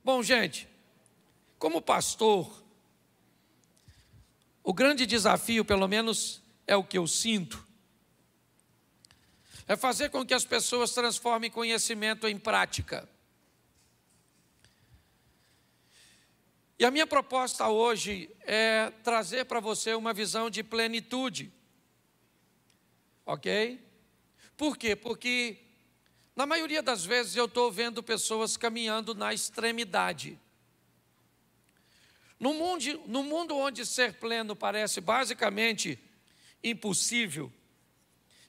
Bom, gente, como pastor, o grande desafio, pelo menos é o que eu sinto, é fazer com que as pessoas transformem conhecimento em prática. E a minha proposta hoje é trazer para você uma visão de plenitude. Ok? Por quê? Porque na maioria das vezes eu estou vendo pessoas caminhando na extremidade. No mundo onde ser pleno parece basicamente impossível,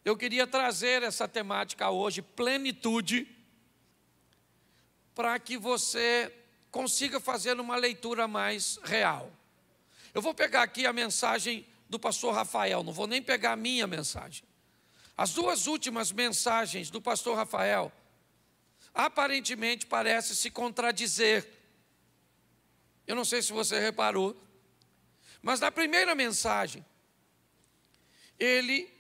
eu queria trazer essa temática hoje, plenitude, para que você consiga fazer uma leitura mais real. Eu vou pegar aqui a mensagem do pastor Rafael, não vou nem pegar a minha mensagem. As duas últimas mensagens do pastor Rafael, aparentemente parecem se contradizer. Eu não sei se você reparou, mas na primeira mensagem, ele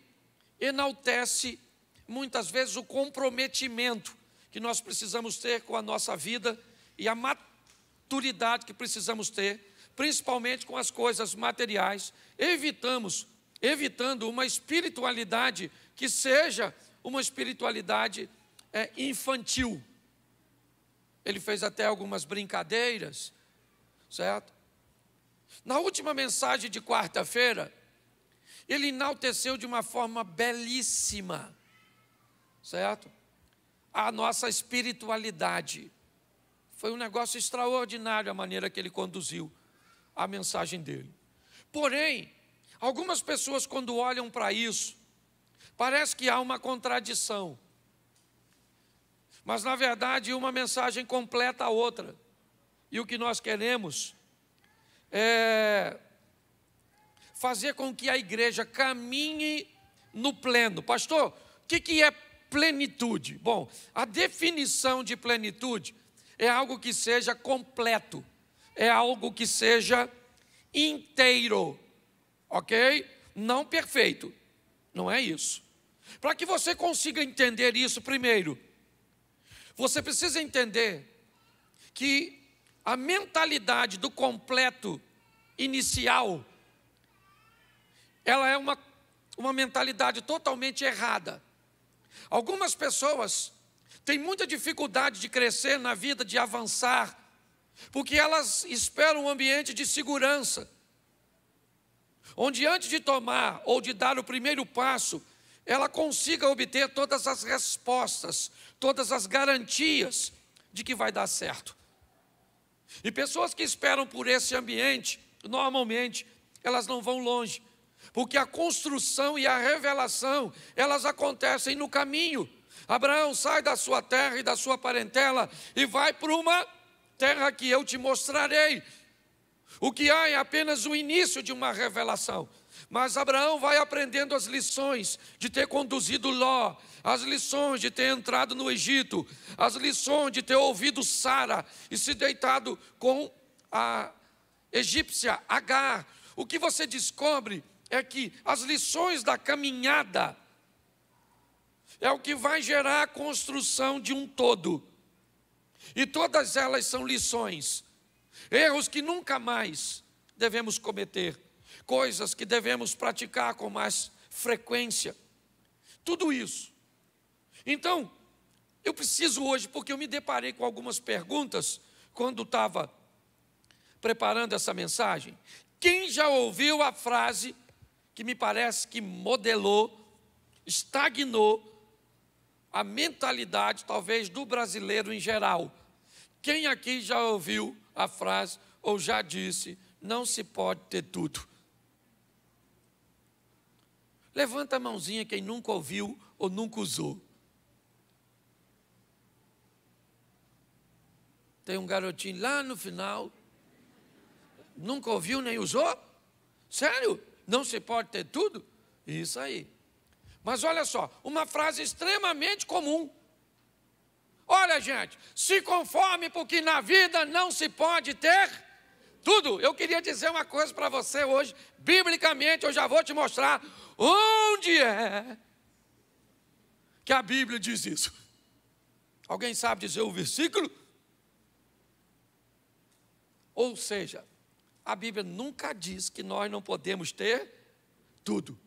enaltece muitas vezes o comprometimento que nós precisamos ter com a nossa vida e a maturidade que precisamos ter, principalmente com as coisas materiais, evitando uma espiritualidade que seja uma espiritualidade infantil. Ele fez até algumas brincadeiras, certo? Na última mensagem de quarta-feira, ele enalteceu de uma forma belíssima, certo? A nossa espiritualidade. Foi um negócio extraordinário a maneira que ele conduziu a mensagem dele. Porém, algumas pessoas quando olham para isso, parece que há uma contradição. Mas na verdade uma mensagem completa a outra. E o que nós queremos é fazer com que a igreja caminhe no pleno. Pastor, o que é plenitude? Bom, a definição de plenitude é algo que seja completo, é algo que seja inteiro, ok? Não perfeito, não é isso. Para que você consiga entender isso, primeiro, você precisa entender que a mentalidade do completo inicial, ela é uma mentalidade totalmente errada. Algumas pessoas têm muita dificuldade de crescer na vida, de avançar, porque elas esperam um ambiente de segurança, onde antes de tomar ou de dar o primeiro passo, ela consiga obter todas as respostas, todas as garantias de que vai dar certo. E pessoas que esperam por esse ambiente, normalmente, elas não vão longe, porque a construção e a revelação, elas acontecem no caminho. Abraão, sai da sua terra e da sua parentela e vai para uma terra que eu te mostrarei. O que há é apenas o início de uma revelação. Mas Abraão vai aprendendo as lições de ter conduzido Ló, as lições de ter entrado no Egito, as lições de ter ouvido Sara e se deitado com a egípcia Agar. O que você descobre é que as lições da caminhada é o que vai gerar a construção de um todo. E todas elas são lições, erros que nunca mais devemos cometer, coisas que devemos praticar com mais frequência. Tudo isso. Então, eu preciso hoje, porque eu me deparei com algumas perguntas quando estava preparando essa mensagem. Quem já ouviu a frase que me parece que modelou, estagnou a mentalidade, talvez, do brasileiro em geral? Quem aqui já ouviu a frase ou já disse, não se pode ter tudo? Levanta a mãozinha quem nunca ouviu ou nunca usou. Tem um garotinho lá no final, nunca ouviu nem usou? Sério? Não se pode ter tudo? Isso aí. Mas olha só, uma frase extremamente comum. Olha, gente, se conforme porque na vida não se pode ter tudo. Eu queria dizer uma coisa para você hoje, biblicamente eu já vou te mostrar onde é que a Bíblia diz isso. Alguém sabe dizer o versículo? Ou seja, a Bíblia nunca diz que nós não podemos ter tudo.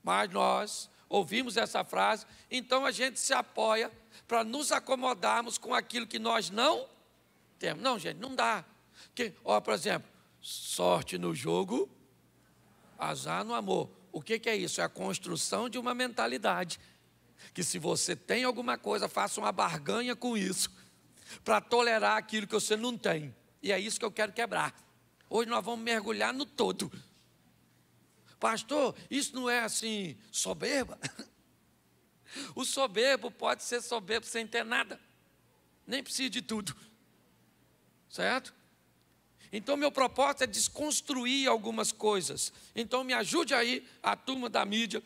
Mas nós ouvimos essa frase, então a gente se apoia para nos acomodarmos com aquilo que nós não temos. Não, gente, não dá. Por exemplo, sorte no jogo, azar no amor. O que é isso? É a construção de uma mentalidade. Que se você tem alguma coisa, faça uma barganha com isso, para tolerar aquilo que você não tem. E é isso que eu quero quebrar. Hoje nós vamos mergulhar no todo. Pastor, isso não é assim, soberba? O soberbo pode ser soberbo sem ter nada. Nem precisa de tudo. Certo? Então, meu propósito é desconstruir algumas coisas. Então, me ajude aí, a turma da mídia,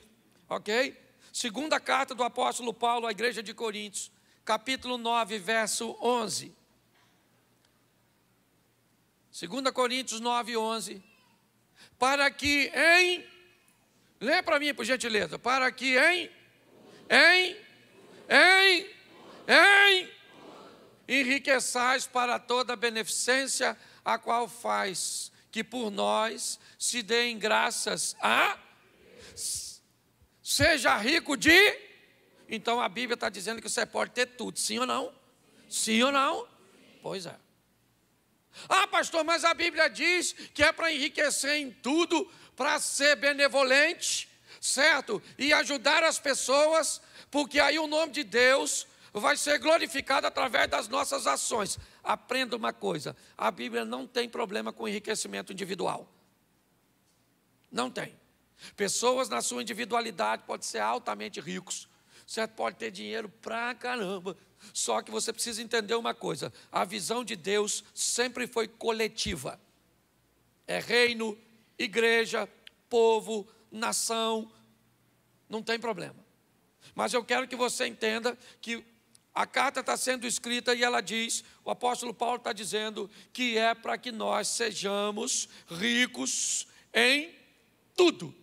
ok? Segunda carta do apóstolo Paulo à igreja de Coríntios, capítulo 9, verso 11. 2 Coríntios 9, 11. Para que lê para mim, por gentileza. Para que enriqueçais para toda a beneficência, a qual faz que por nós se deem graças a... Seja rico de... Então a Bíblia está dizendo que você pode ter tudo, sim ou não? Sim ou não? Pois é. Ah, pastor, mas a Bíblia diz que é para enriquecer em tudo, para ser benevolente, certo? E ajudar as pessoas, porque aí o nome de Deus vai ser glorificado através das nossas ações. Aprenda uma coisa, a Bíblia não tem problema com enriquecimento individual. Não tem. Pessoas na sua individualidade podem ser altamente ricos, certo? Pode ter dinheiro pra caramba. Só que você precisa entender uma coisa, a visão de Deus sempre foi coletiva. É reino, igreja, povo, nação, não tem problema. Mas eu quero que você entenda que a carta está sendo escrita e ela diz, o apóstolo Paulo está dizendo que é para que nós sejamos ricos em tudo.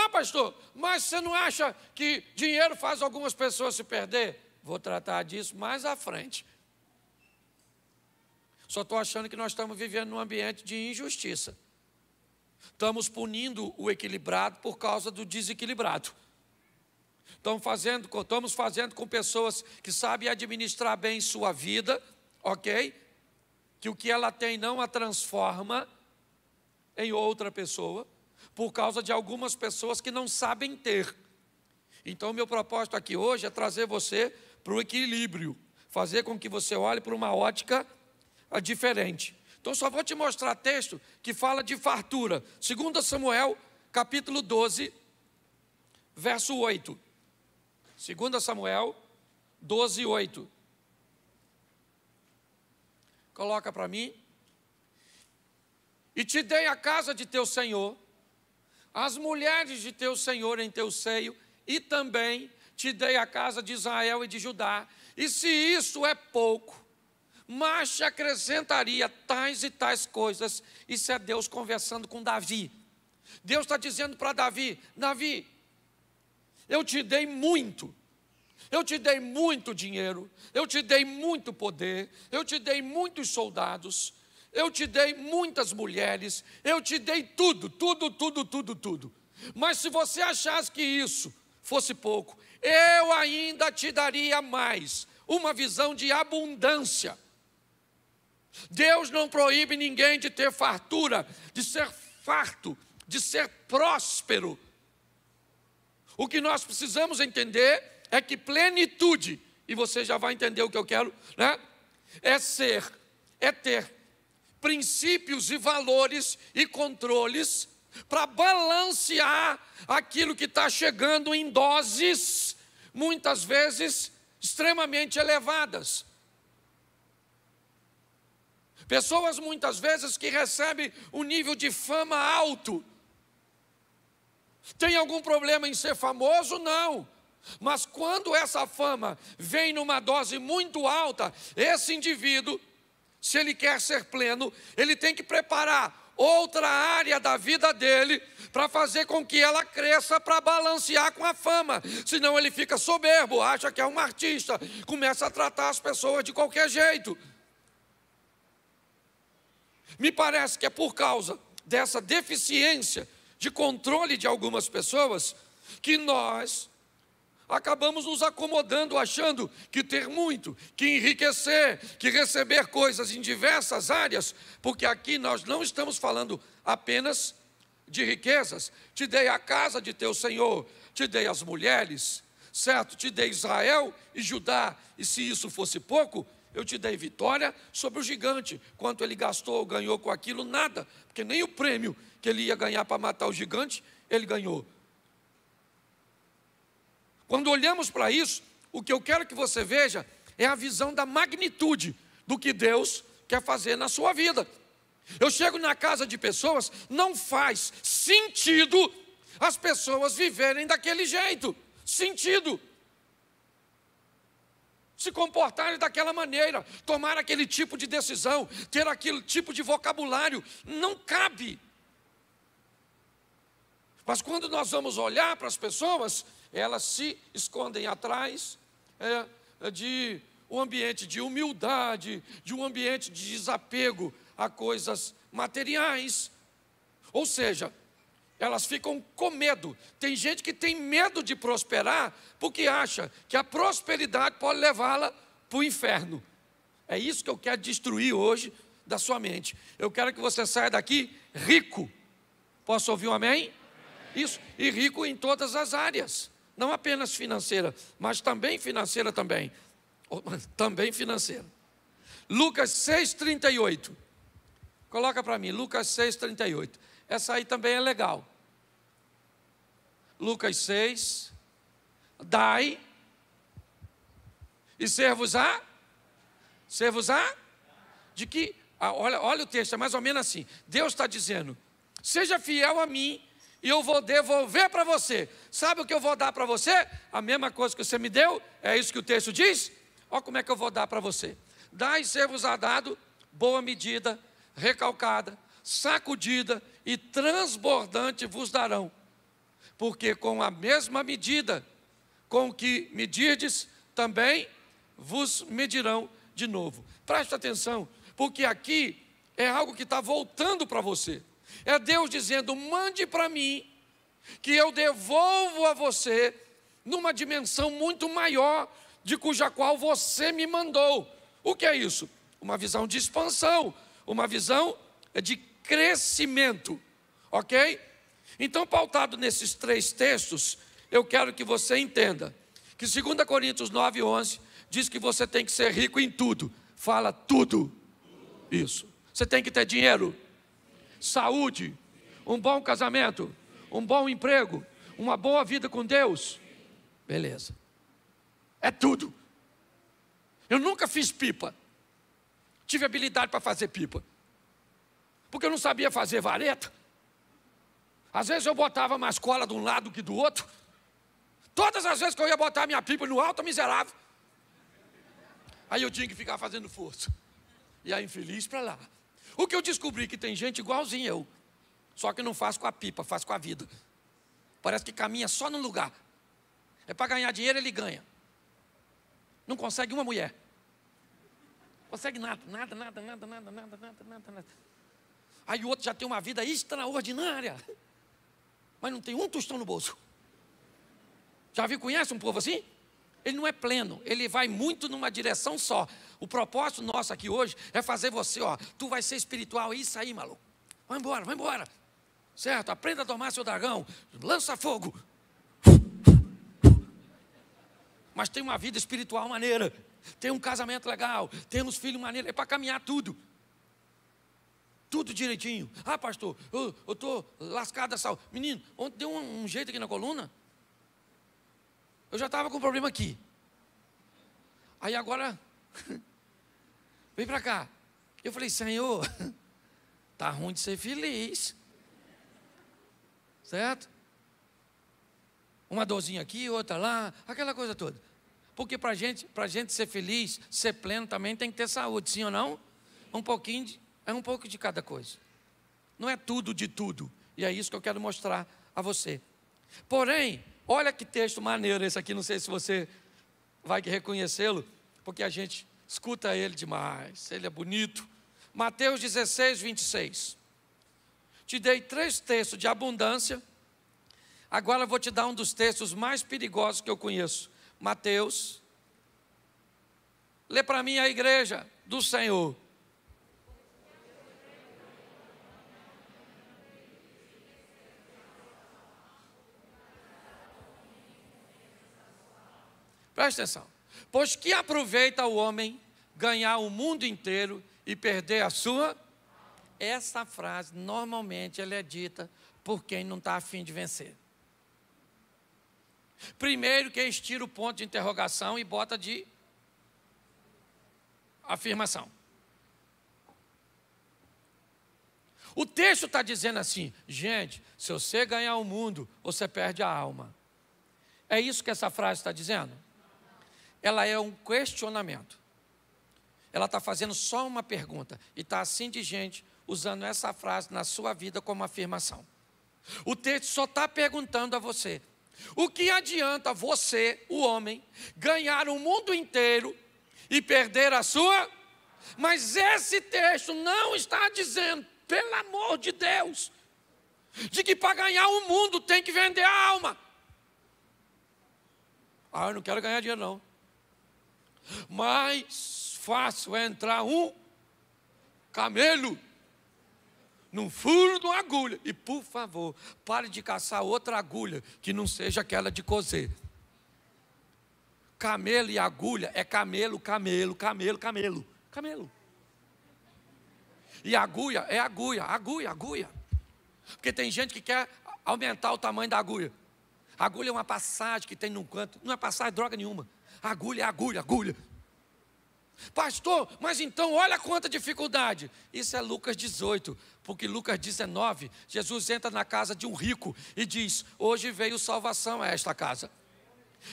Ah, pastor, mas você não acha que dinheiro faz algumas pessoas se perder? Vou tratar disso mais à frente. Só estou achando que nós estamos vivendo num ambiente de injustiça. Estamos punindo o equilibrado por causa do desequilibrado. Estamos fazendo com pessoas que sabem administrar bem sua vida, ok? Que o que ela tem não a transforma em outra pessoa, por causa de algumas pessoas que não sabem ter. Então, meu propósito aqui hoje é trazer você para o equilíbrio, fazer com que você olhe para uma ótica diferente. Então, só vou te mostrar texto que fala de fartura. 2 Samuel, capítulo 12, verso 8. 2 Samuel 12, 8. Coloca para mim. E te dei a casa de teu senhor, as mulheres de teu senhor em teu seio, e também te dei a casa de Israel e de Judá. E se isso é pouco, mas te acrescentaria tais e tais coisas. Isso é Deus conversando com Davi. Deus está dizendo para Davi, Davi, eu te dei muito. Eu te dei muito dinheiro, eu te dei muito poder, eu te dei muitos soldados, eu te dei muitas mulheres, eu te dei tudo. Mas se você achasse que isso fosse pouco, eu ainda te daria mais, uma visão de abundância. Deus não proíbe ninguém de ter fartura, de ser farto, de ser próspero. O que nós precisamos entender é que plenitude, e você já vai entender o que eu quero, né? É ter princípios e valores e controles para balancear aquilo que está chegando em doses, muitas vezes, extremamente elevadas. Pessoas, muitas vezes, que recebem um nível de fama alto. Tem algum problema em ser famoso? Não. Mas quando essa fama vem numa dose muito alta, esse indivíduo, se ele quer ser pleno, ele tem que preparar outra área da vida dele para fazer com que ela cresça para balancear com a fama. Senão ele fica soberbo, acha que é um artista, começa a tratar as pessoas de qualquer jeito. Me parece que é por causa dessa deficiência de controle de algumas pessoas que nós acabamos nos acomodando, achando que ter muito, que enriquecer, que receber coisas em diversas áreas, porque aqui nós não estamos falando apenas de riquezas. Te dei a casa de teu Senhor, te dei as mulheres, certo? Te dei Israel e Judá, e se isso fosse pouco, eu te dei vitória sobre o gigante. Quanto ele gastou ou ganhou com aquilo? Nada, porque nem o prêmio que ele ia ganhar para matar o gigante, ele ganhou. Quando olhamos para isso, o que eu quero que você veja é a visão da magnitude do que Deus quer fazer na sua vida. Eu chego na casa de pessoas, não faz sentido as pessoas viverem daquele jeito. Sentido. Se comportarem daquela maneira, tomar aquele tipo de decisão, ter aquele tipo de vocabulário, não cabe. Mas quando nós vamos olhar para as pessoas, elas se escondem atrás de um ambiente de humildade, de um ambiente de desapego a coisas materiais. Ou seja, elas ficam com medo. Tem gente que tem medo de prosperar porque acha que a prosperidade pode levá-la para o inferno. É isso que eu quero destruir hoje da sua mente. Eu quero que você saia daqui rico. Posso ouvir um amém? Isso, e rico em todas as áreas. Não apenas financeira, mas também financeira também. Também financeira. Lucas 6,38. Coloca para mim, Lucas 6,38. Essa aí também é legal. Lucas 6. Dai e ser-vos-á. Ser-vos-á? De que? Olha o texto, é mais ou menos assim. Deus está dizendo, seja fiel a mim e eu vou devolver para você. Sabe o que eu vou dar para você? A mesma coisa que você me deu, é isso que o texto diz? Olha como é que eu vou dar para você. Dai e ser-vos-á dado, boa medida, recalcada, sacudida e transbordante vos darão. Porque com a mesma medida com que medirdes, também vos medirão de novo. Preste atenção, porque aqui é algo que está voltando para você. É Deus dizendo, mande para mim, que eu devolvo a você, numa dimensão muito maior, de cuja qual você me mandou. O que é isso? Uma visão de expansão, uma visão de crescimento, ok? Então, pautado nesses três textos, eu quero que você entenda, que 2 Coríntios 9:11, diz que você tem que ser rico em tudo. Fala tudo. Isso. Você tem que ter dinheiro, saúde, um bom casamento, um bom emprego, uma boa vida com Deus. Beleza. É tudo. Eu nunca fiz pipa. Tive habilidade para fazer pipa, porque eu não sabia fazer vareta. Às vezes eu botava mais cola de um lado que do outro. Todas as vezes que eu ia botar minha pipa no alto, miserável. Aí eu tinha que ficar fazendo força. E aí infeliz para lá. O que eu descobri que tem gente igualzinho eu, só que não faz com a pipa, faz com a vida. Parece que caminha só num lugar. É para ganhar dinheiro, ele ganha. Não consegue uma mulher. Consegue nada. Aí o outro já tem uma vida extraordinária, mas não tem um tostão no bolso. Já viu, conhece um povo assim? Ele não é pleno, ele vai muito numa direção só. O propósito nosso aqui hoje é fazer você, tu vai ser espiritual, isso aí, maluco. Vai embora. Certo? Aprenda a domar seu dragão, lança fogo. Mas tem uma vida espiritual maneira, tem um casamento legal, tem uns filhos maneiros, é para caminhar tudo. Tudo direitinho. Ah, pastor, eu estou lascado da saúde. Menino, ontem deu um jeito aqui na coluna. Eu já estava com problema aqui. Aí agora, vem para cá. Eu falei, Senhor, tá ruim de ser feliz. Certo? Uma dorzinha aqui, outra lá, aquela coisa toda. Porque para gente ser feliz, ser pleno, também tem que ter saúde, sim ou não? Um pouco de cada coisa. Não é tudo de tudo. E é isso que eu quero mostrar a você. Porém, olha que texto maneiro esse aqui. Não sei se você vai reconhecê-lo, porque a gente escuta ele demais. Ele é bonito. Mateus 16, 26. Te dei 3 textos de abundância. Agora eu vou te dar um dos textos mais perigosos que eu conheço. Mateus. Lê para mim a igreja do Senhor. Presta atenção. Pois que aproveita o homem ganhar o mundo inteiro e perder a sua? Essa frase, normalmente, ela é dita por quem não está a fim de vencer. Primeiro que eles tiram o ponto de interrogação e bota de afirmação. O texto está dizendo assim, gente, se você ganhar o mundo, você perde a alma. É isso que essa frase está dizendo? Ela é um questionamento. Ela está fazendo só uma pergunta. E está assim de gente usando essa frase na sua vida como afirmação. O texto só está perguntando a você: o que adianta você, o homem, ganhar o mundo inteiro e perder a sua? Mas esse texto não está dizendo, pelo amor de Deus, de que para ganhar o mundo tem que vender a alma. Eu não quero ganhar dinheiro não. Mais fácil é entrar um camelo num furo de uma agulha. E por favor, pare de caçar outra agulha que não seja aquela de coser. Camelo e agulha é camelo, camelo, camelo, camelo, camelo. E agulha é agulha, agulha, agulha. Porque tem gente que quer aumentar o tamanho da agulha. A agulha é uma passagem que tem num canto. Não é passagem droga nenhuma. Agulha é agulha, agulha. Pastor, mas então olha quanta dificuldade. Isso é Lucas 18, porque Lucas 19, Jesus entra na casa de um rico e diz: hoje veio salvação a esta casa.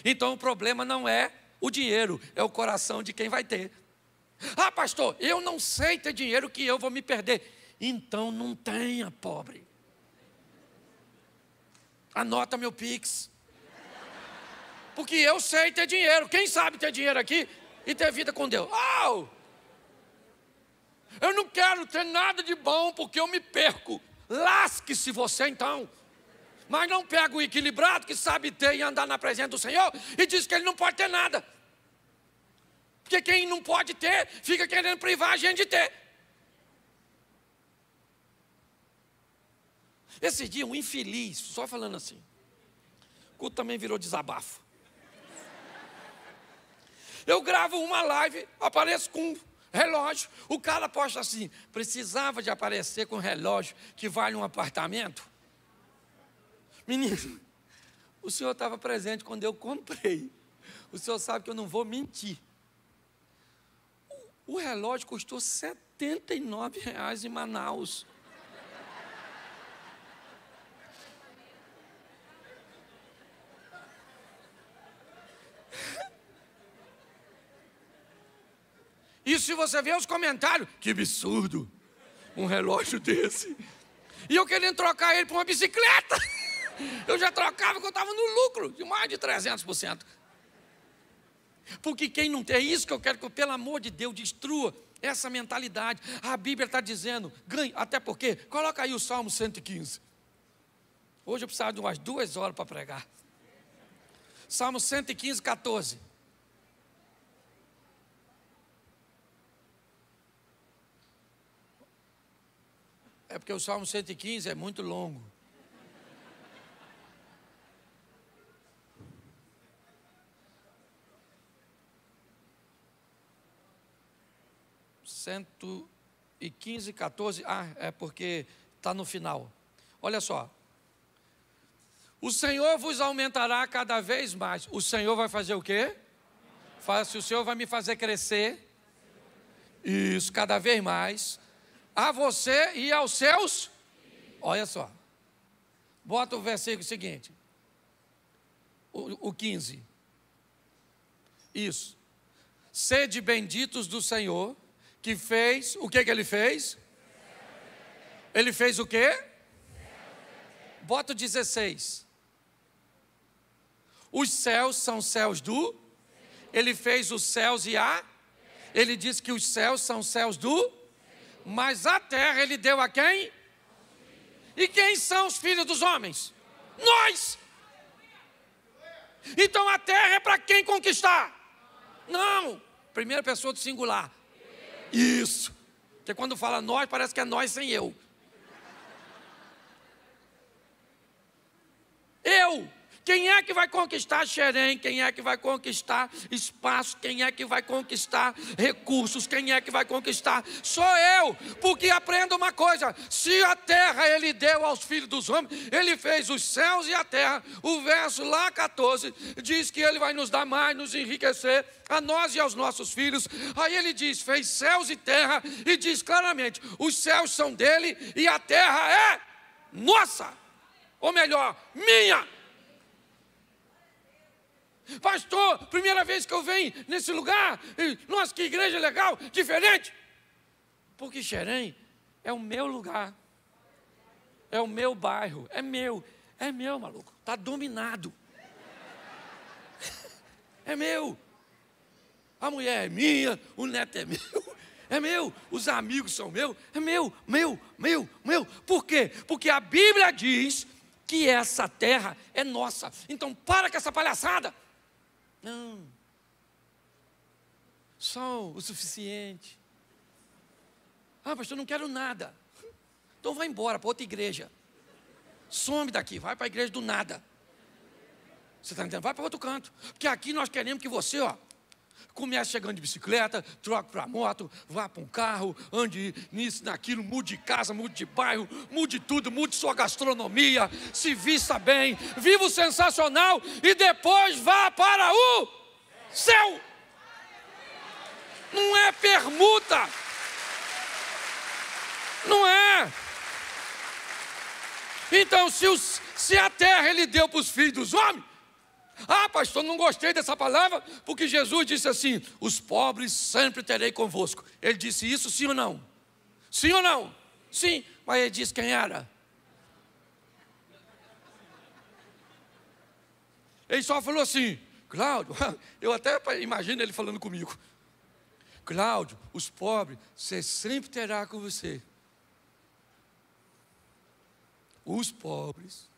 Então o problema não é o dinheiro, é o coração de quem vai ter. Pastor, eu não sei ter dinheiro que eu vou me perder. Então não tenha, pobre. Anota meu Pix. Porque eu sei ter dinheiro. Quem sabe ter dinheiro aqui e ter vida com Deus? Eu não quero ter nada de bom porque eu me perco. Lasque-se você então. Mas não pega o equilibrado que sabe ter e andar na presença do Senhor e diz que ele não pode ter nada. Porque quem não pode ter, fica querendo privar a gente de ter. Esse dia, um infeliz, só falando assim, o culto também virou desabafo. Eu gravo uma live, apareço com um relógio, o cara posta assim: precisava de aparecer com um relógio que vale um apartamento? Menino, o senhor estava presente quando eu comprei. O senhor sabe que eu não vou mentir. O relógio custou R$79 em Manaus. E se você ver os comentários, que absurdo, um relógio desse. E eu querendo trocar ele por uma bicicleta. Eu já trocava porque eu estava no lucro de mais de 300%. Porque quem não tem, é isso que eu quero que, pelo amor de Deus, destrua essa mentalidade. A Bíblia está dizendo, ganhe, até porque, coloca aí o Salmo 115. Hoje eu precisava de umas 2 horas para pregar. Salmo 115, 14. É porque o Salmo 115 é muito longo. Cento e 15, 14. É porque está no final. Olha só. O Senhor vos aumentará cada vez mais. O Senhor vai fazer o quê? Se o Senhor vai me fazer crescer. Isso, cada vez mais. A você e aos seus. Olha só. Bota o versículo seguinte. O 15. Isso. Sede benditos do Senhor, que fez, o que ele fez? Ele fez o quê? Bota o 16. Os céus são céus do? Ele fez os céus e a? Ele diz que os céus são céus do? Mas a terra ele deu a quem? E quem são os filhos dos homens? Nós! Então a terra é para quem conquistar? Não! Primeira pessoa do singular. Isso! Porque quando fala nós, parece que é nós sem eu. Eu! Quem é que vai conquistar Xerém? Quem é que vai conquistar espaço? Quem é que vai conquistar recursos? Quem é que vai conquistar? Sou eu, porque aprenda uma coisa, se a terra ele deu aos filhos dos homens, ele fez os céus e a terra. O verso lá 14 diz que ele vai nos dar mais, nos enriquecer, a nós e aos nossos filhos. Aí ele diz, fez céus e terra, e diz claramente, os céus são dele e a terra é nossa, ou melhor, minha. Pastor, primeira vez que eu venho nesse lugar, nossa, que igreja legal, diferente. Porque Xerém é o meu lugar, é o meu bairro, é meu, maluco, está dominado. É meu, a mulher é minha, o neto é meu, os amigos são meus, é meu. Por quê? Porque a Bíblia diz que essa terra é nossa. Então para com essa palhaçada. Não, só o suficiente. Ah, pastor, eu não quero nada. Então vai embora para outra igreja. Some daqui, vai para a igreja do nada. Você está entendendo? Vai para outro canto. Porque aqui nós queremos que você, comece chegando de bicicleta, troque para moto, vá para um carro, ande nisso, naquilo, mude de casa, mude de bairro, mude tudo, mude sua gastronomia, se vista bem, viva o sensacional e depois vá para o céu. Não é permuta. Não é. Então, se a terra ele deu para os filhos dos homens, ah, pastor, não gostei dessa palavra, porque Jesus disse assim, os pobres sempre terei convosco. Ele disse isso, sim ou não? Sim ou não? Sim, mas ele disse quem era? Ele só falou assim, Cláudio, eu até imagino ele falando comigo. Cláudio, os pobres, você sempre terá com você. Os pobres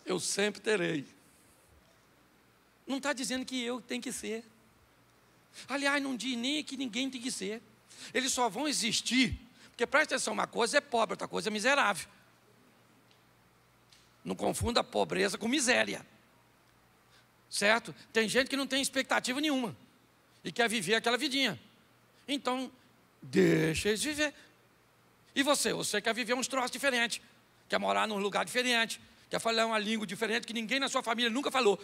eu sempre terei. Não está dizendo que eu tenho que ser. Aliás, não diz nem que ninguém tem que ser. Eles só vão existir, porque presta atenção, uma coisa é pobre, outra coisa é miserável. Não confunda pobreza com miséria. Certo? Tem gente que não tem expectativa nenhuma e quer viver aquela vidinha. Então, deixa eles viver. E você quer viver uns troços diferentes, quer morar num lugar diferente, quer falar uma língua diferente que ninguém na sua família nunca falou.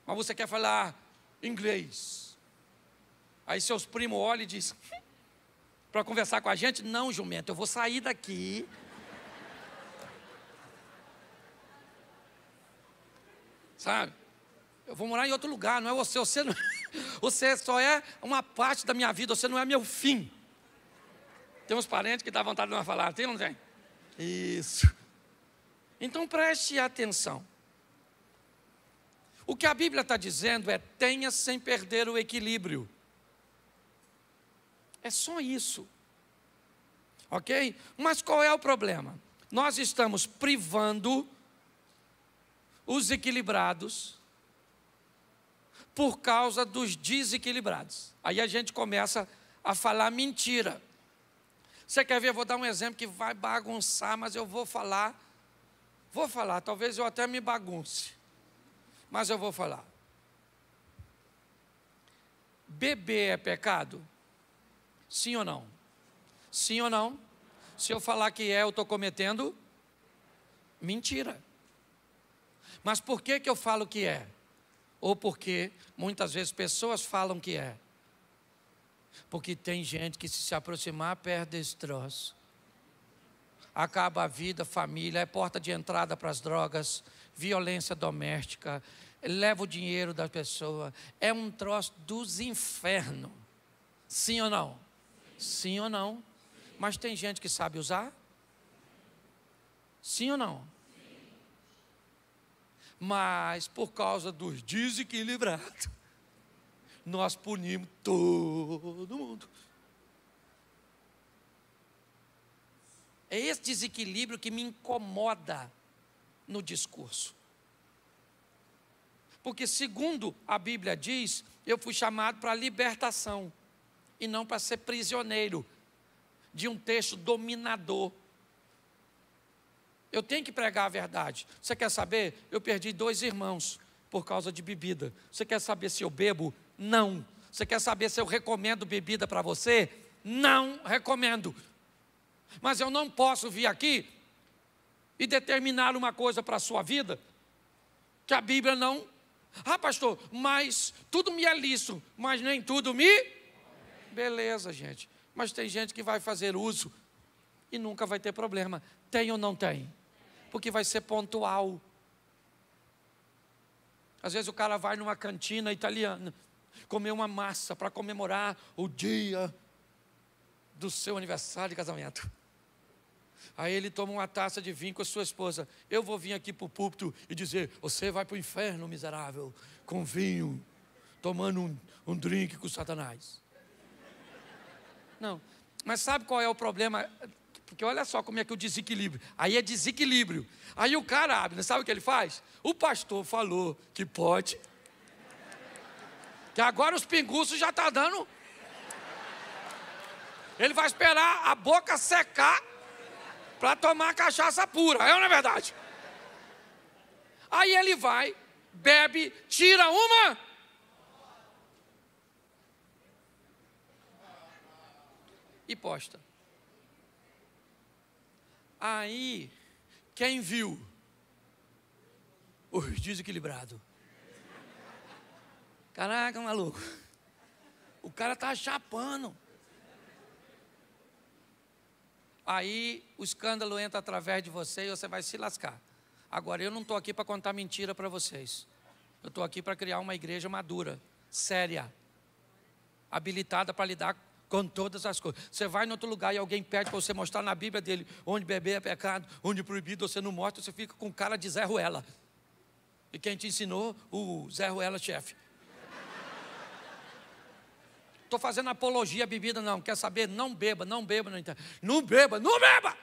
Mas você quer falar inglês. Aí seus primos olham e dizem, para conversar com a gente, não, jumento, eu vou sair daqui. Sabe? Eu vou morar em outro lugar, não é você. Você só é uma parte da minha vida, você não é meu fim. Tem uns parentes que dá vontade de não falar, tem ou não tem? Isso. Então preste atenção. O que a Bíblia está dizendo é, tenha sem perder o equilíbrio. É só isso. Ok? Mas qual é o problema? Nós estamos privando os equilibrados por causa dos desequilibrados. Aí a gente começa a falar mentira. Você quer ver? Eu vou dar um exemplo que vai bagunçar, mas eu vou falar, talvez eu até me bagunce, mas eu vou falar. Beber é pecado? Sim ou não? Sim ou não? Se eu falar que é, eu estou cometendo mentira. Mas por que eu falo que é? Ou porque muitas vezes pessoas falam que é? Porque tem gente que se aproximar perde esse troço. Acaba a vida, família, é porta de entrada para as drogas, violência doméstica, leva o dinheiro da pessoa. É um troço dos infernos. Sim ou não? Sim ou não? Mas tem gente que sabe usar? Sim ou não? Mas por causa dos desequilibrados, nós punimos todo mundo. É esse desequilíbrio que me incomoda no discurso. Porque, segundo a Bíblia diz, eu fui chamado para a libertação e não para ser prisioneiro de um texto dominador. Eu tenho que pregar a verdade. Você quer saber? Eu perdi 2 irmãos por causa de bebida. Você quer saber se eu bebo? Não. Você quer saber se eu recomendo bebida para você? Não recomendo. Mas eu não posso vir aqui e determinar uma coisa para a sua vida que a Bíblia não. Ah, pastor, mas tudo me é lícito, mas nem tudo me. Beleza, gente. Mas tem gente que vai fazer uso e nunca vai ter problema. Tem ou não tem? Porque vai ser pontual. Às vezes o cara vai numa cantina italiana comer uma massa para comemorar o dia do seu aniversário de casamento. Aí ele toma uma taça de vinho com a sua esposa. Eu vou vir aqui para o púlpito e dizer: você vai para o inferno, miserável, com vinho, tomando um drink com Satanás. Não, mas sabe qual é o problema? Porque olha só como é que o desequilíbrio. Aí é desequilíbrio. Aí o cara abre, sabe o que ele faz? O pastor falou que pode. Que agora os pinguços já estão dando. Ele vai esperar a boca secar para tomar cachaça pura. É ou não é verdade? Aí ele vai, bebe, tira uma. E posta. Aí, quem viu? Os desequilibrados. Caraca, maluco. O cara tá chapando. Aí o escândalo entra através de você e você vai se lascar. Agora, eu não estou aqui para contar mentira para vocês. Eu estou aqui para criar uma igreja madura, séria, habilitada para lidar com todas as coisas. Você vai em outro lugar e alguém pede para você mostrar na Bíblia dele onde beber é pecado, onde proibido você não mostra, você fica com cara de Zé Ruela. E quem te ensinou? O Zé Ruela, chefe. Estou fazendo apologia à bebida, não. Quer saber? Não beba, não beba. Não beba, não beba!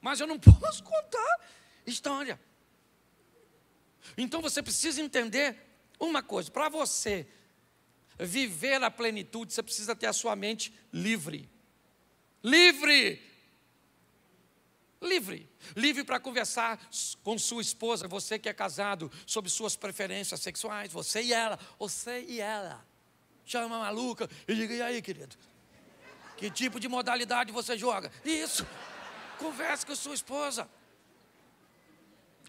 Mas eu não posso contar história. Então você precisa entender uma coisa. Para você viver a plenitude, você precisa ter a sua mente livre. Livre! Livre. Livre para conversar com sua esposa, você que é casado, sobre suas preferências sexuais, você e ela. Chama a maluca e diga: e aí, querido? Que tipo de modalidade você joga? Isso. Converse com sua esposa.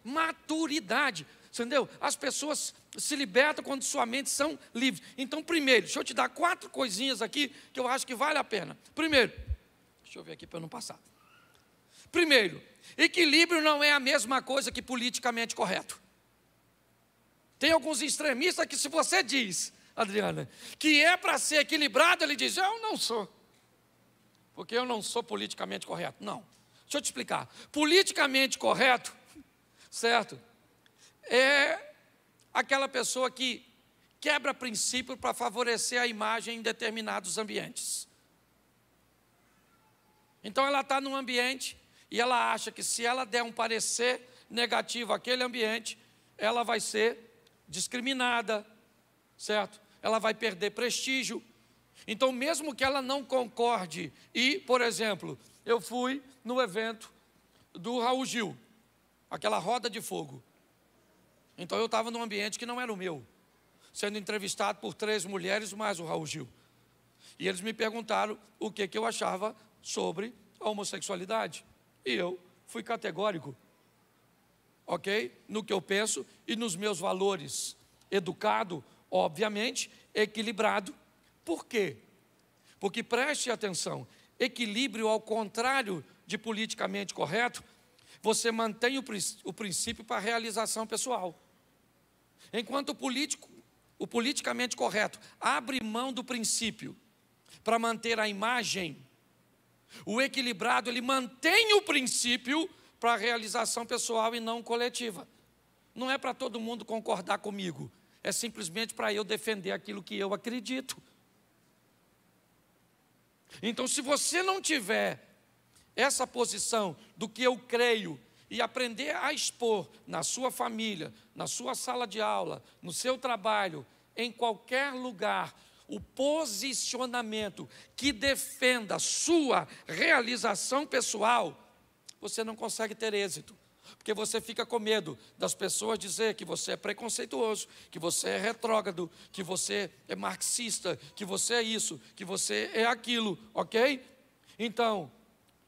Maturidade. Entendeu? As pessoas se libertam quando sua mente são livres. Então, primeiro, deixa eu te dar 4 coisinhas aqui que eu acho que vale a pena. Primeiro, deixa eu ver aqui para eu não passar. Primeiro, equilíbrio não é a mesma coisa que politicamente correto. Tem alguns extremistas que, se você diz, Adriana, que é para ser equilibrado, ele diz: eu não sou, porque eu não sou politicamente correto. Não, deixa eu te explicar. Politicamente correto, certo, é aquela pessoa que quebra princípio para favorecer a imagem em determinados ambientes. Então ela está num ambiente e ela acha que, se ela der um parecer negativo àquele ambiente, ela vai ser discriminada, certo? Ela vai perder prestígio. Então, mesmo que ela não concorde, e, por exemplo, eu fui no evento do Raul Gil, aquela roda de fogo. Então eu estava num ambiente que não era o meu, sendo entrevistado por 3 mulheres mais o Raul Gil. E eles me perguntaram o que eu achava sobre a homossexualidade. E eu fui categórico, ok? No que eu penso e nos meus valores. Educado, obviamente, equilibrado. Por quê? Porque, preste atenção, equilíbrio, ao contrário de politicamente correto, você mantém o princípio para a realização pessoal. Enquanto o politicamente correto abre mão do princípio para manter a imagem, o equilibrado, ele mantém o princípio para a realização pessoal e não coletiva. Não é para todo mundo concordar comigo, é simplesmente para eu defender aquilo que eu acredito. Então, se você não tiver essa posição do que eu creio e aprender a expor na sua família, na sua sala de aula, no seu trabalho, em qualquer lugar, o posicionamento que defenda a sua realização pessoal, você não consegue ter êxito. Porque você fica com medo das pessoas dizer que você é preconceituoso, que você é retrógrado, que você é marxista, que você é isso, que você é aquilo, ok? Então,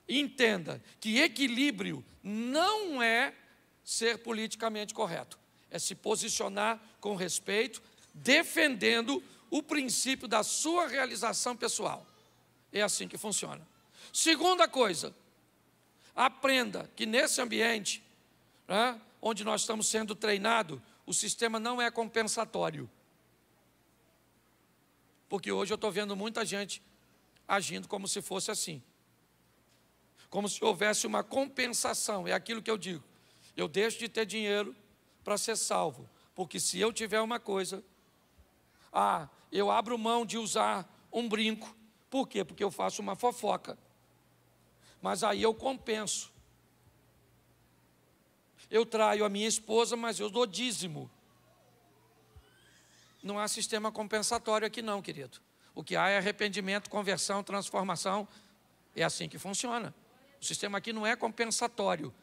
entenda que equilíbrio não é ser politicamente correto, é se posicionar com respeito, defendendo o princípio da sua realização pessoal. É assim que funciona. Segunda coisa, aprenda que nesse ambiente, onde nós estamos sendo treinados, o sistema não é compensatório. Porque hoje eu estou vendo muita gente agindo como se fosse assim. Como se houvesse uma compensação, é aquilo que eu digo. Eu deixo de ter dinheiro para ser salvo. Porque se eu tiver uma coisa, eu abro mão de usar um brinco. Por quê? Porque eu faço uma fofoca. Mas aí eu compenso. Eu traio a minha esposa, mas eu dou dízimo. Não há sistema compensatório aqui não, querido. O que há é arrependimento, conversão, transformação. É assim que funciona. O sistema aqui não é compensatório.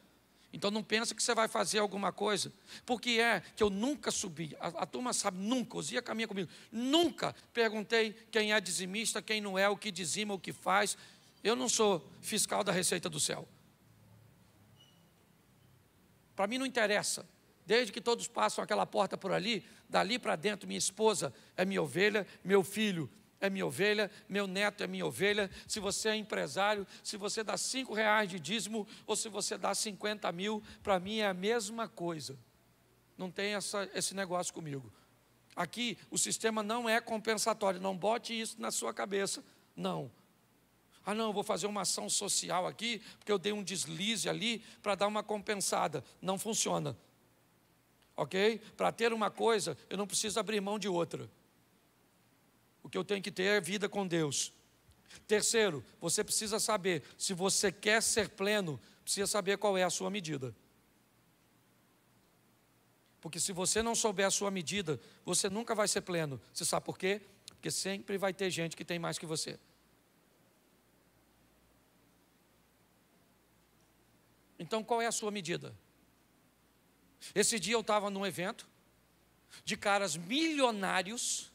Então não pensa que você vai fazer alguma coisa. Porque é que eu nunca subi, a turma sabe, nunca, Osia caminha comigo, nunca perguntei quem é dizimista, quem não é, o que dizima, o que faz. Eu não sou fiscal da Receita do Céu. Para mim não interessa, desde que todos passam aquela porta por ali, dali para dentro minha esposa é minha ovelha, meu filho é minha ovelha, meu neto é minha ovelha. Se você é empresário, se você dá R$5 de dízimo ou se você dá 50 mil, para mim é a mesma coisa. Não tem esse negócio comigo. Aqui o sistema não é compensatório, não bote isso na sua cabeça, não. Não, eu vou fazer uma ação social aqui, porque eu dei um deslize ali para dar uma compensada. Não funciona. Ok? Para ter uma coisa, eu não preciso abrir mão de outra. O que eu tenho que ter é vida com Deus. Terceiro, você precisa saber, se você quer ser pleno, precisa saber qual é a sua medida. Porque se você não souber a sua medida, você nunca vai ser pleno. Você sabe por quê? Porque sempre vai ter gente que tem mais que você. Então, qual é a sua medida? Esse dia eu estava num evento de caras milionários.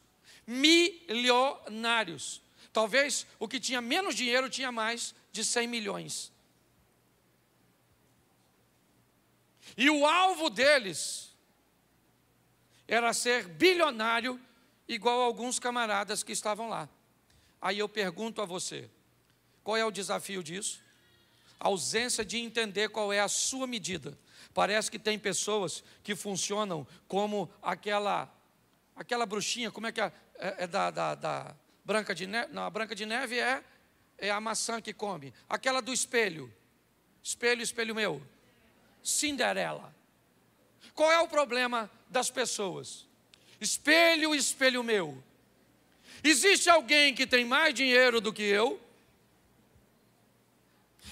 Talvez o que tinha menos dinheiro tinha mais de 100 milhões. E o alvo deles era ser bilionário, igual a alguns camaradas que estavam lá. Aí eu pergunto a você, qual é o desafio disso? A ausência de entender qual é a sua medida. Parece que tem pessoas que funcionam como aquela bruxinha, como é que é da Branca de Neve? Não, a Branca de Neve é a maçã que come. Aquela do espelho. Espelho, espelho meu. Cinderela. Qual é o problema das pessoas? Espelho, espelho meu. Existe alguém que tem mais dinheiro do que eu?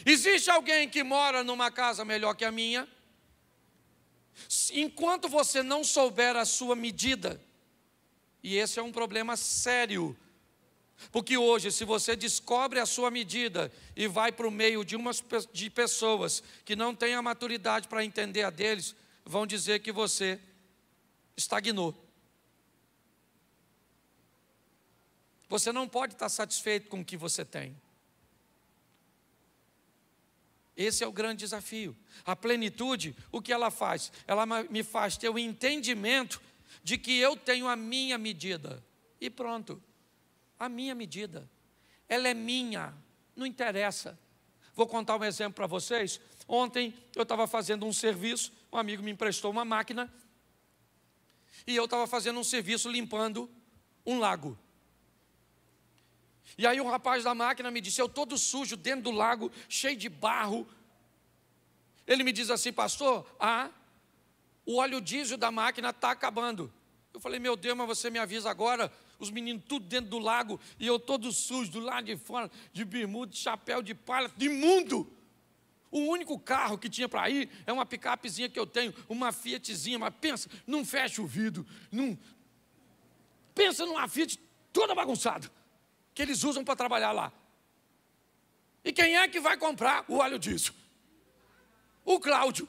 Existe alguém que mora numa casa melhor que a minha? Enquanto você não souber a sua medida, e esse é um problema sério, porque hoje, se você descobre a sua medida e vai para o meio de pessoas que não têm a maturidade para entender a deles, vão dizer que você estagnou. Você não pode estar satisfeito com o que você tem. Esse é o grande desafio. A plenitude, o que ela faz? Ela me faz ter o entendimento de que eu tenho a minha medida. E pronto. A minha medida. Ela é minha. Não interessa. Vou contar um exemplo para vocês. Ontem eu estava fazendo um serviço, um amigo me emprestou uma máquina, e eu estava fazendo um serviço limpando um lago. E aí o rapaz da máquina me disse, eu todo sujo dentro do lago, cheio de barro. Ele me diz assim, pastor, o óleo diesel da máquina está acabando. Eu falei, meu Deus, mas você me avisa agora, os meninos tudo dentro do lago, e eu todo sujo, do lado de fora, de bermuda, de chapéu de palha, de imundo. O único carro que tinha para ir é uma picapezinha que eu tenho, uma Fiatzinha, mas pensa, não fecha o vidro, não... Pensa numa Fiat toda bagunçada, que eles usam para trabalhar lá. E quem é que vai comprar o óleo disso? O Cláudio.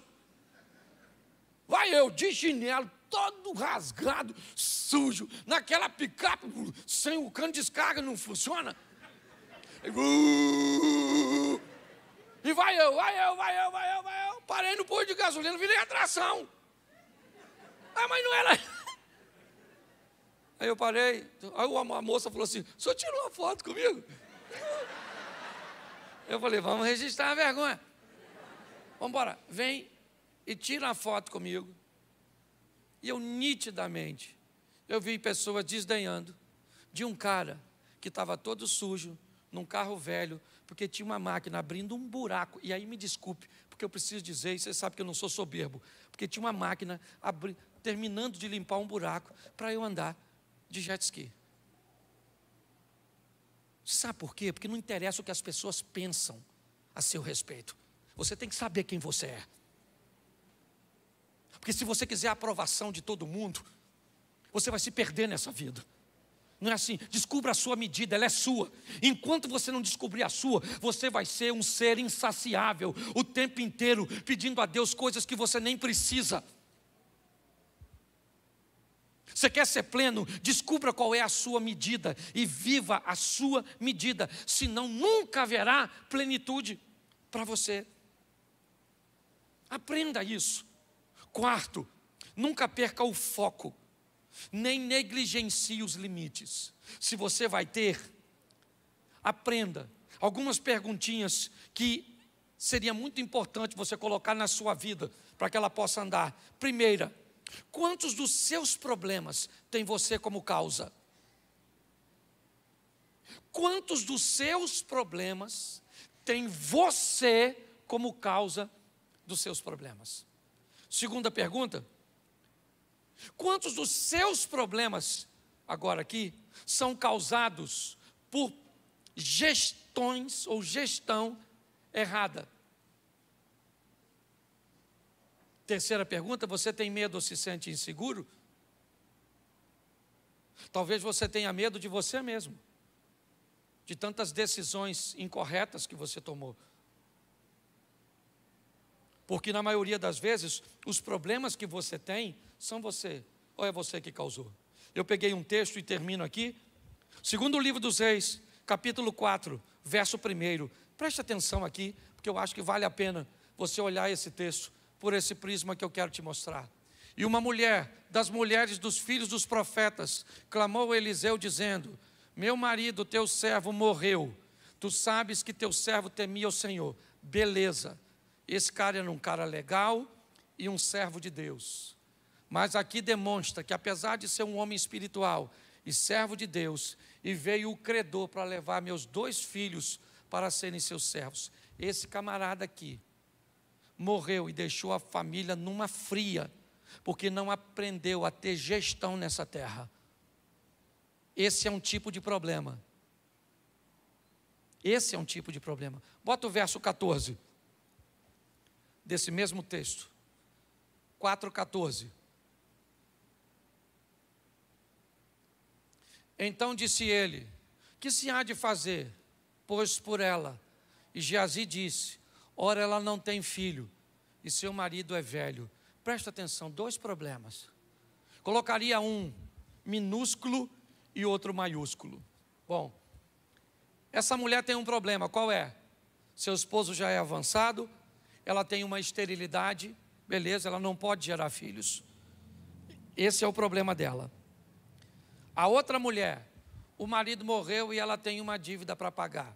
Vai eu, de chinelo, todo rasgado, sujo, naquela picape, sem o cano de descarga, não funciona. E vai eu. Parei no posto de gasolina, virei atração. Ah, mas não era. Aí eu parei, aí a moça falou assim, o senhor tirou uma foto comigo? Eu falei, vamos registrar a vergonha. Vamos embora, vem e tira a foto comigo. E eu nitidamente, eu vi pessoas desdenhando de um cara que estava todo sujo, num carro velho, porque tinha uma máquina abrindo um buraco. E aí me desculpe, porque eu preciso dizer, e você sabe que eu não sou soberbo, porque tinha uma máquina terminando de limpar um buraco para eu andar de jet ski. Sabe por quê? Porque não interessa o que as pessoas pensam a seu respeito. Você tem que saber quem você é. Porque se você quiser a aprovação de todo mundo, você vai se perder nessa vida. Não é assim, descubra a sua medida, ela é sua. Enquanto você não descobrir a sua, você vai ser um ser insaciável, o tempo inteiro pedindo a Deus coisas que você nem precisa. Você quer ser pleno? Descubra qual é a sua medida e viva a sua medida, senão nunca haverá plenitude para você. Aprenda isso. Quarto, nunca perca o foco, nem negligencie os limites. Se você vai ter, aprenda algumas perguntinhas que seria muito importante você colocar na sua vida para que ela possa andar. Primeira, quantos dos seus problemas tem você como causa? Quantos dos seus problemas tem você como causa dos seus problemas? Segunda pergunta, quantos dos seus problemas, agora aqui, são causados por gestões ou gestão errada? Terceira pergunta, você tem medo ou se sente inseguro? Talvez você tenha medo de você mesmo, de tantas decisões incorretas que você tomou. Porque na maioria das vezes, os problemas que você tem são você, ou é você que causou. Eu peguei um texto e termino aqui. Segundo o livro dos Reis, capítulo 4, verso 1. Preste atenção aqui, porque eu acho que vale a pena você olhar esse texto por esse prisma que eu quero te mostrar. E uma mulher, das mulheres dos filhos dos profetas, clamou a Eliseu dizendo, meu marido, teu servo, morreu. Tu sabes que teu servo temia o Senhor. Beleza. Esse cara era um cara legal e um servo de Deus. Mas aqui demonstra que apesar de ser um homem espiritual e servo de Deus, e veio o credor para levar meus 2 filhos para serem seus servos. Esse camarada aqui morreu e deixou a família numa fria, porque não aprendeu a ter gestão nessa terra. Esse é um tipo de problema. Esse é um tipo de problema. Bota o verso 14. Desse mesmo texto, 4,14. Então disse ele, que se há de fazer, pois por ela? E Geazi disse, ora ela não tem filho, e seu marido é velho. Presta atenção, 2 problemas. Colocaria um minúsculo e outro maiúsculo. Bom, essa mulher tem um problema, qual é? Seu esposo já é avançado, ela tem uma esterilidade, beleza, ela não pode gerar filhos. Esse é o problema dela. A outra mulher, o marido morreu e ela tem uma dívida para pagar.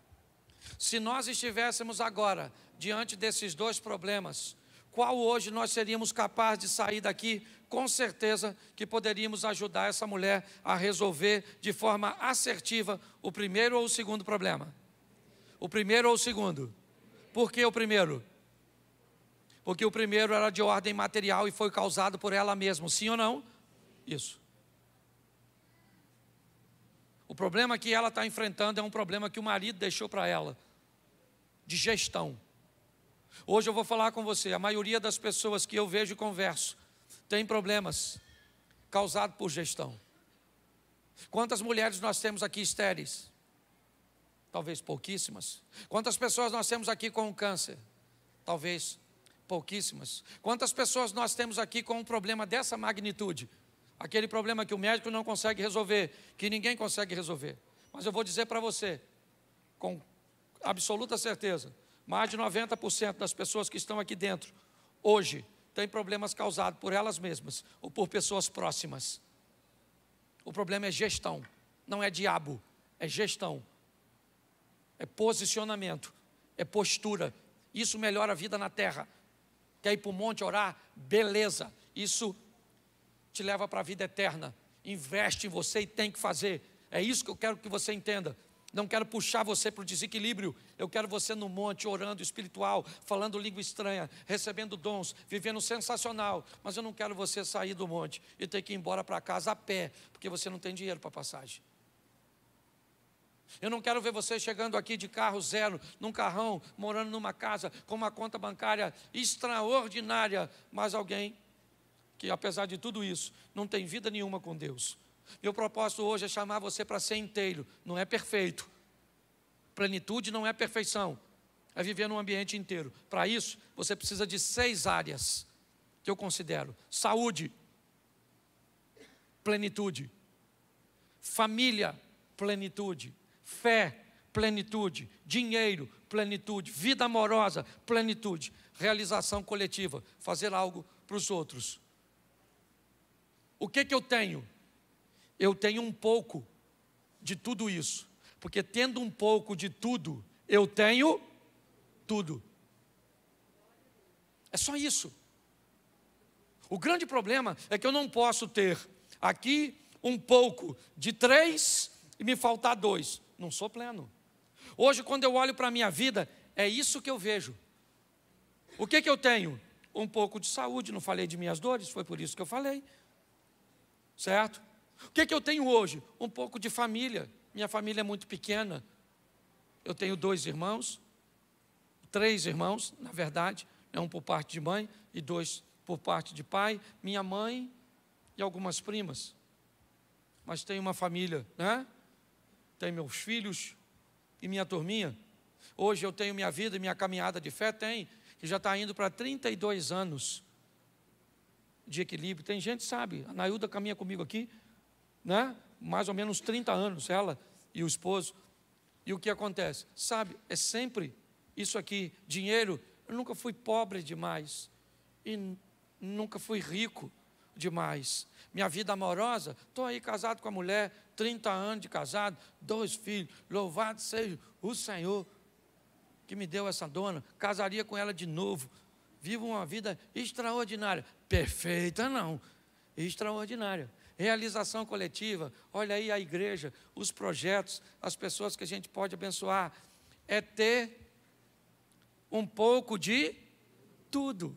Se nós estivéssemos agora diante desses 2 problemas, qual hoje nós seríamos capazes de sair daqui? Com certeza que poderíamos ajudar essa mulher a resolver de forma assertiva o primeiro ou o segundo problema. O primeiro ou o segundo? Por que o primeiro? Porque o primeiro era de ordem material e foi causado por ela mesma, sim ou não? Isso. O problema que ela está enfrentando é um problema que o marido deixou para ela, de gestão. Hoje eu vou falar com você, a maioria das pessoas que eu vejo e converso tem problemas causados por gestão. Quantas mulheres nós temos aqui estéreis? Talvez pouquíssimas. Quantas pessoas nós temos aqui com câncer? Talvez pouquíssimas. Quantas pessoas nós temos aqui com um problema dessa magnitude? Aquele problema que o médico não consegue resolver, que ninguém consegue resolver. Mas eu vou dizer para você, com absoluta certeza, mais de 90% das pessoas que estão aqui dentro, hoje, têm problemas causados por elas mesmas ou por pessoas próximas. O problema é gestão, não é diabo, é gestão, é posicionamento, é postura. Isso melhora a vida na terra. Quer ir para o monte orar? Beleza, isso te leva para a vida eterna. Investe em você e tem que fazer. É isso que eu quero que você entenda. Não quero puxar você para o desequilíbrio. Eu quero você no monte, orando, espiritual, falando língua estranha, recebendo dons, vivendo sensacional. Mas eu não quero você sair do monte e ter que ir embora para casa a pé, porque você não tem dinheiro para passagem. Eu não quero ver você chegando aqui de carro zero, num carrão, morando numa casa, com uma conta bancária extraordinária, mas alguém que, apesar de tudo isso, não tem vida nenhuma com Deus. Meu propósito hoje é chamar você para ser inteiro, não é perfeito. Plenitude não é perfeição, é viver num ambiente inteiro. Para isso, você precisa de 6 áreas que eu considero: saúde, plenitude; família, plenitude; fé, plenitude; dinheiro, plenitude; vida amorosa, plenitude; realização coletiva, fazer algo para os outros. O que eu tenho? Eu tenho um pouco de tudo isso, porque tendo um pouco de tudo, eu tenho tudo. É só isso. O grande problema é que eu não posso ter aqui um pouco de 3 e me faltar 2. Não sou pleno. Hoje, quando eu olho para a minha vida, é isso que eu vejo. O que eu tenho? Um pouco de saúde, não falei de minhas dores, foi por isso que eu falei. Certo? O que eu tenho hoje? Um pouco de família. Minha família é muito pequena. Eu tenho 2 irmãos, 3 irmãos, na verdade, um por parte de mãe e 2 por parte de pai, minha mãe e algumas primas. Mas tenho uma família, né? Tenho meus filhos e minha turminha. Hoje eu tenho minha vida e minha caminhada de fé, que já está indo para 32 anos de equilíbrio. Tem gente, sabe, a Nailda caminha comigo aqui, né? Mais ou menos 30 anos, ela e o esposo. E o que acontece? Sabe, é sempre isso aqui, dinheiro. Eu nunca fui pobre demais e nunca fui rico demais. Minha vida amorosa, estou aí casado com a mulher, 30 anos de casado, 2 filhos, louvado seja o Senhor que me deu essa dona, casaria com ela de novo, vivo uma vida extraordinária. Perfeita não, extraordinária. Realização coletiva, olha aí a igreja, os projetos, as pessoas que a gente pode abençoar. É ter um pouco de tudo.